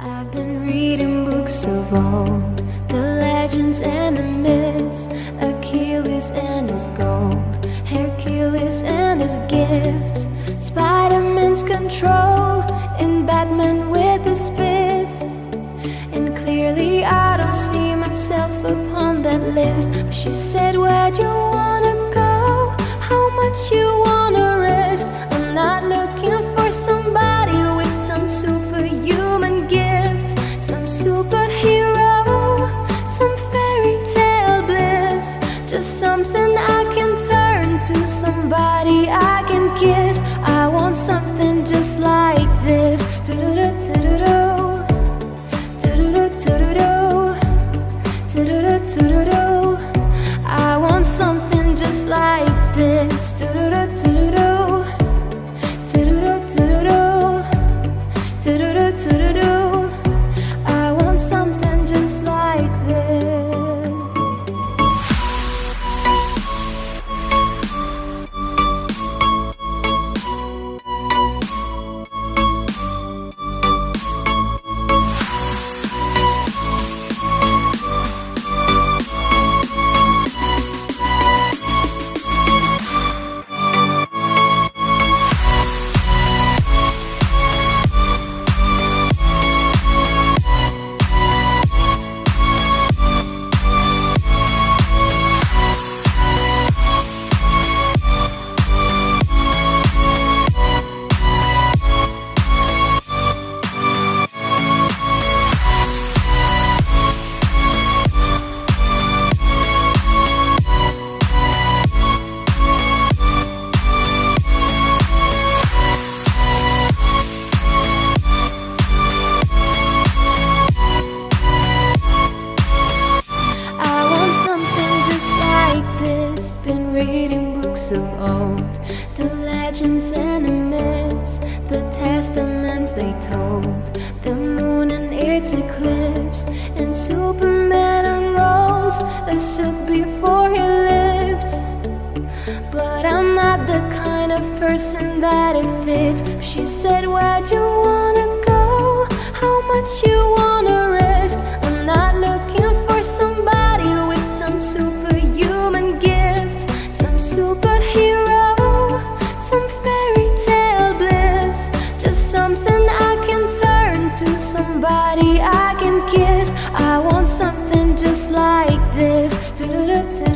I've been reading books of old, the legends and the myths, Achilles and his gold, Hercules and his gifts, Spider-Man's control, and Batman with his fits. And clearly I don't see myself upon that list. But she said, where'd you wanna go? How much you wanna risk? I'm not looking for somebody with some superhuman gift, some superhero, some fairy tale bliss. Just something I can turn to, somebody I can kiss. I want something just like this. Do-do-do-do-do-do, do-do-do-do-do-do, do-do-do-do-do-do. I want something just like this. Do-do-do-do-do-do, do-do-do-do-do-do, do-do-do-do-do-do. I want something just like this. Been reading books of old, the legends and the myths, the testaments they told, the moon and its eclipse, and Superman unrolls a suit before he lived. But I'm not the kind of person that it fits. She said, where'd you wanna go? How much you wanna risk? I'm not looking for somebody with some superhuman gift, some superhero, some fairy tale bliss. Just something I can turn to, somebody I can kiss. I want something just like this. Do-do-do-do.